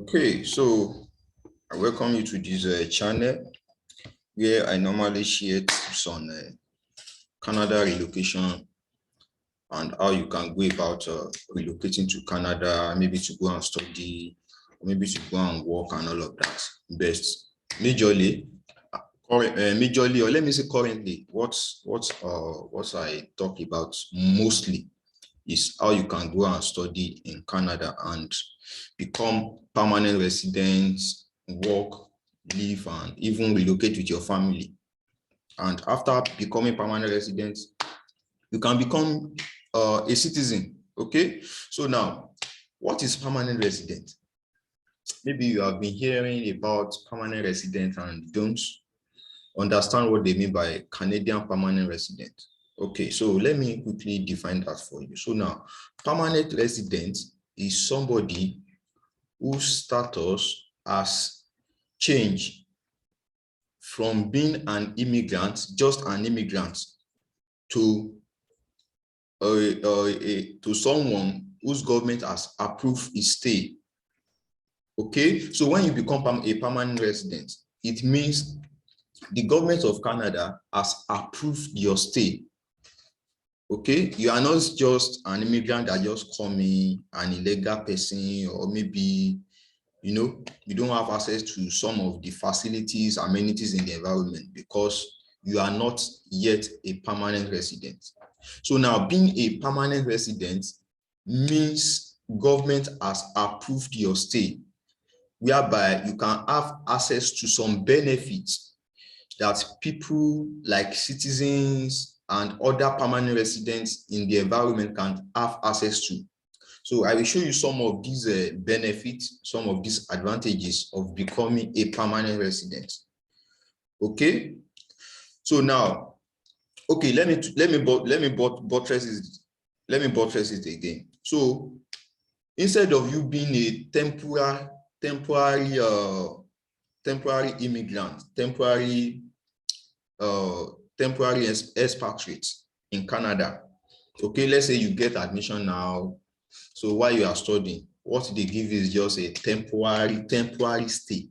Okay, so I welcome you to this channel where I normally share tips on Canada relocation and how you can go about relocating to Canada, maybe to go and study, or maybe to go and work and all of that. Best majorly, majorly, or let me say currently, what I talk about mostly is how you can go and study in Canada and become permanent residents, work, live, and even relocate with your family. And after becoming permanent residents, you can become a citizen. Okay. So now, what is permanent resident? Maybe you have been hearing about permanent resident and don't understand what they mean by Canadian permanent resident. Okay, so let me quickly define that for you. So now, permanent resident is somebody whose status has changed from being an immigrant, just an immigrant, to to someone whose government has approved his stay. Okay, so when you become a permanent resident, it means the government of Canada has approved your stay. Okay, you are not just an immigrant that just come in, an illegal person, or maybe you don't have access to some of the facilities, amenities in the environment because you are not yet a permanent resident. So now being a permanent resident means government has approved your stay, whereby you can have access to some benefits that people like citizens and other permanent residents in the environment can have access to. So I will show you some of these benefits, some of these advantages of becoming a permanent resident. Okay. So now, okay, let me buttress it again. So instead of you being a temporary immigrant, temporary expatriate in Canada. Okay, let's say you get admission now. So while you are studying, what they give is just a temporary stay.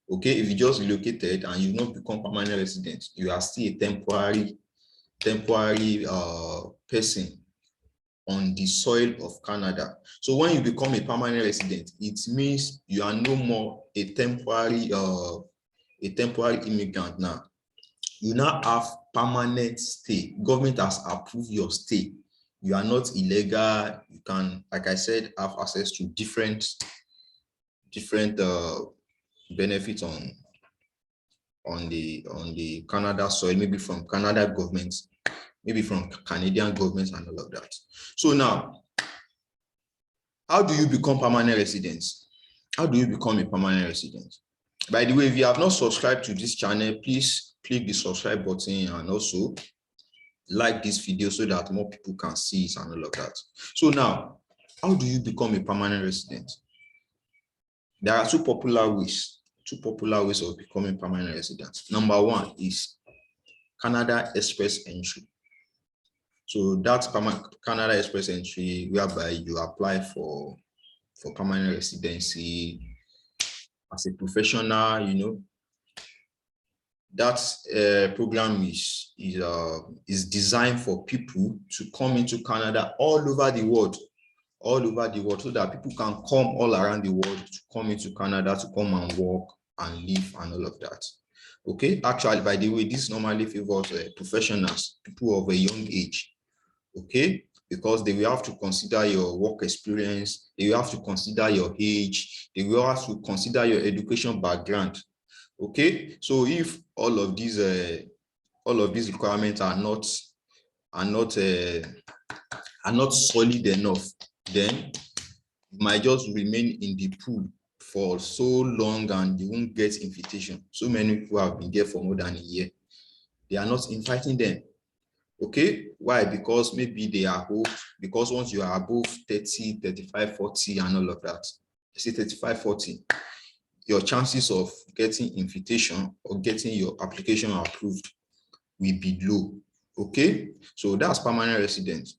Okay, if you just relocated and you not become permanent resident, you are still a temporary person on the soil of Canada. So when you become a permanent resident, it means you are no more a temporary immigrant now. You now have permanent stay. Government has approved your stay. You are not illegal. You can, like I said, have access to different benefits on the Canada soil, maybe from Canada government, maybe from Canadian governments and all of that. So now, how do you become permanent residents? How do you become a permanent resident? By the way, if you have not subscribed to this channel, please click the subscribe button and also like this video so that more people can see it and all of that. So now, how do you become a permanent resident? There are two popular ways of becoming permanent resident. Number one is Canada Express Entry. So that's Canada Express Entry, whereby you apply for permanent residency as a professional. That program is designed for people to come into Canada all over the world, so that people can come all around the world to come into Canada to come and work and live and all of that. Okay, actually, by the way, this normally favors professionals, people of a young age. Okay, because they will have to consider your work experience, they will have to consider your age, they will have to consider your education background. Okay, so if all of these requirements are not solid enough, then you might just remain in the pool for so long and you won't get invitation. So many people have been there for more than a year. They are not inviting them. Okay, why? Because maybe they are old, because once you are above 30, 35, 40 and all of that, I say 35, 40, your chances of getting invitation or getting your application approved will be low. Okay, so that's permanent resident.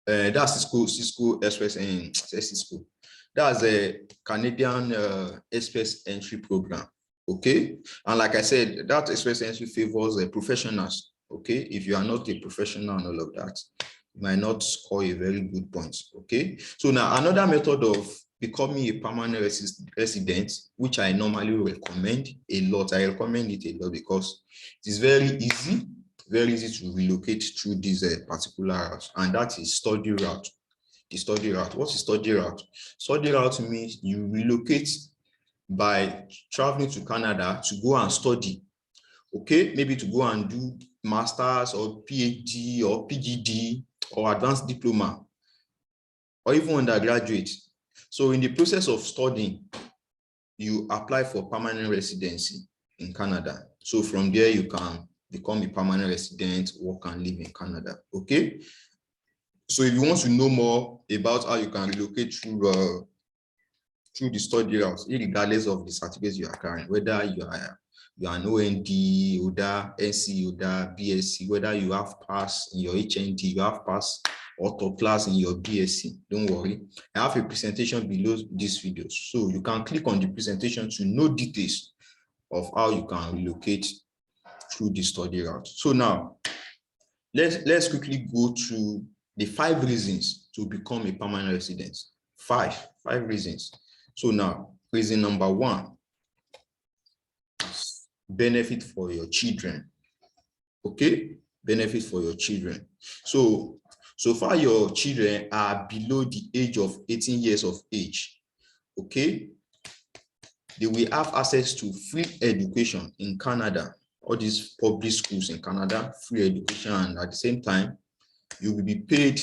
That's Cisco Express and Cisco. That's a Canadian Express Entry Program. Okay, and like I said, that Express Entry favors professionals. Okay, if you are not a professional and all of that, you might not score a very good point. Okay, so now another method of becoming a permanent resident, which I normally recommend a lot. I recommend it a lot because it is very easy to relocate through this particular route, and that is study route. The study route. What is study route? Study route means you relocate by traveling to Canada to go and study. Okay, maybe to go and do masters or PhD or PGD or advanced diploma or even undergraduate. So in the process of studying, you apply for permanent residency in Canada. So from there, you can become a permanent resident, work and live in Canada. Okay. So if you want to know more about how you can relocate through the study route, regardless of the certificates you are carrying, whether you are an OND, ODA, NC, ODA, BSc, whether you have passed in your HND, you have passed or top class in your BSc, don't worry. I have a presentation below this video, so you can click on the presentation to know details of how you can relocate through the study route. So now, let's quickly go to the 5 reasons to become a permanent resident. Five reasons. So now, reason number 1 is benefit for your children. Okay, benefit for your children. So far your children are below the age of 18 years of age. Okay, they will have access to free education in Canada. All these public schools in Canada, free education, and at the same time, you will be paid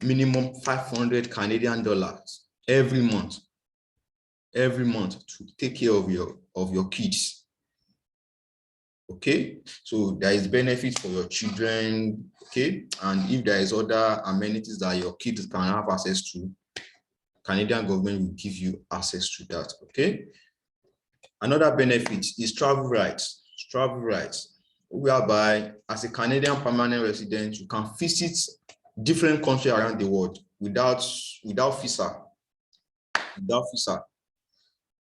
minimum 500 Canadian dollars every month to take care of your kids. Okay, so there is benefit for your children. Okay, and if there is other amenities that your kids can have access to, Canadian government will give you access to that. Okay, another benefit is travel rights. Whereby as a Canadian permanent resident, you can visit different countries around the world without visa.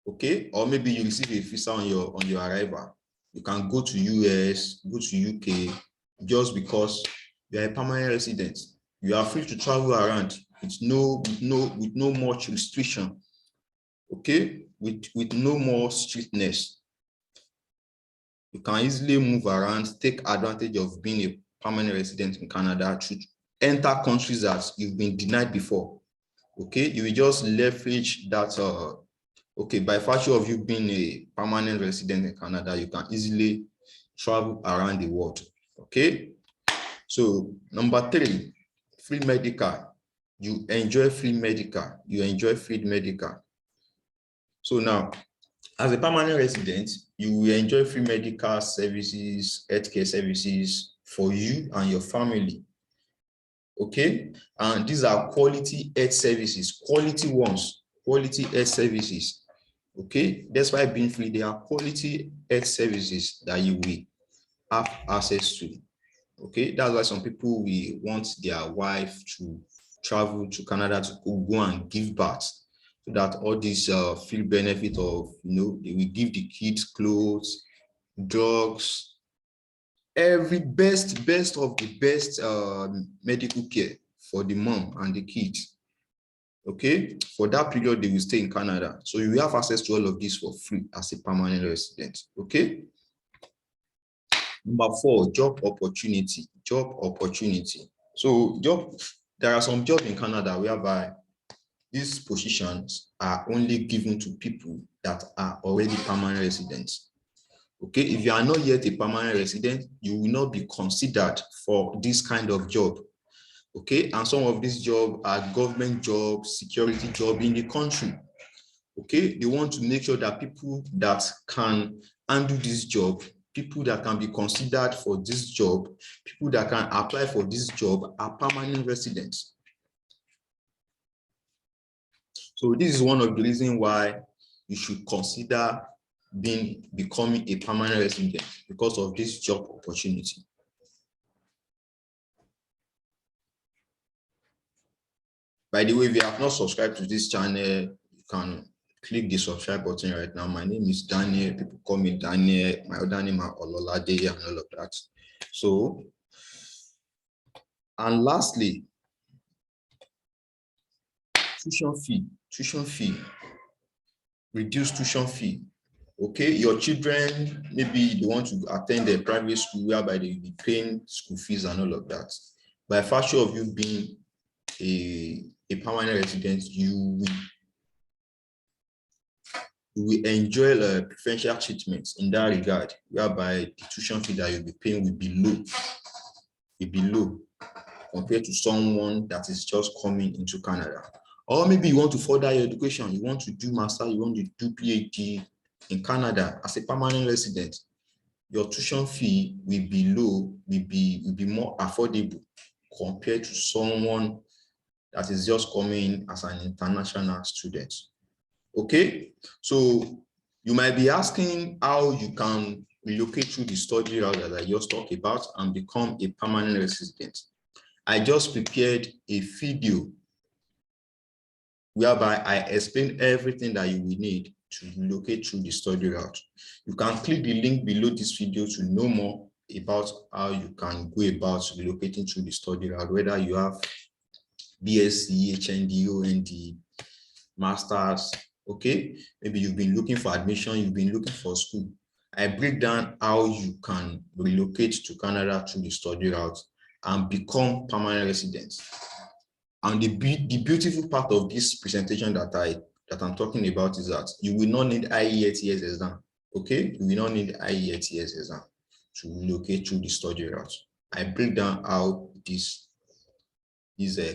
Okay, or maybe you receive a visa on your arrival. You can go to US, go to UK, just because you are a permanent resident. You are free to travel around with no much restriction. Okay, with no more strictness. You can easily move around, take advantage of being a permanent resident in Canada to enter countries that you've been denied before. Okay, you will just leverage that. Okay, by virtue of you being a permanent resident in Canada, you can easily travel around the world. Okay, so number 3, free medical. You enjoy free medical. So now, as a permanent resident, you will enjoy free medical services, healthcare services for you and your family. Okay, and these are quality health services, quality health services. Okay, that's why being free, there are quality health services that you will have access to. Okay, that's why some people will want their wife to travel to Canada to go and give birth, so that all these free benefit of, they will give the kids clothes, drugs, every best of the best medical care for the mom and the kids. Okay, for that period they will stay in Canada, so you will have access to all of this for free as a permanent resident. Okay, number 4, job opportunity. So there are some jobs in Canada whereby these positions are only given to people that are already permanent residents. Okay, if you are not yet a permanent resident, you will not be considered for this kind of job. Okay, and some of these jobs are government jobs, security jobs in the country. Okay, they want to make sure that people that can handle this job, people that can be considered for this job, people that can apply for this job are permanent residents. So this is one of the reasons why you should consider becoming a permanent resident, because of this job opportunity. By the way, if you have not subscribed to this channel, you can click the subscribe button right now. My name is Daniel. People call me Daniel. My other name are Ololade and all of that. So, and lastly, tuition fee, reduce tuition fee. Okay, your children, maybe they want to attend a private school whereby they will be paying school fees and all of that. By virtue of you being a permanent resident, you will enjoy preferential treatment in that regard, whereby the tuition fee that you'll be paying will be low compared to someone that is just coming into Canada. Or maybe you want to further your education, you want to do master, you want to do PhD in Canada as a permanent resident. Your tuition fee will be low, will be more affordable compared to someone that is just coming as an international student. Okay, so you might be asking how you can relocate through the study route that I just talked about and become a permanent resident. I just prepared a video whereby I explain everything that you will need to relocate through the study route. You can click the link below this video to know more about how you can go about relocating through the study route, whether you have BSc, HND, OND, Masters, okay? Maybe you've been looking for admission, you've been looking for school. I break down how you can relocate to Canada through the study route and become permanent residents. And the beautiful part of this presentation that I'm talking about is that you will not need IELTS exam, okay? You will not need IELTS exam to relocate through the study route. I break down how this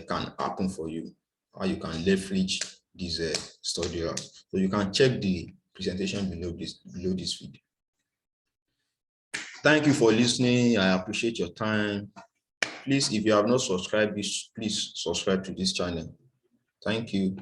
can happen for you, how you can leverage this study route. So you can check the presentation below this video. Thank you for listening. I appreciate your time. Please, if you have not subscribed, please subscribe to this channel. Thank you.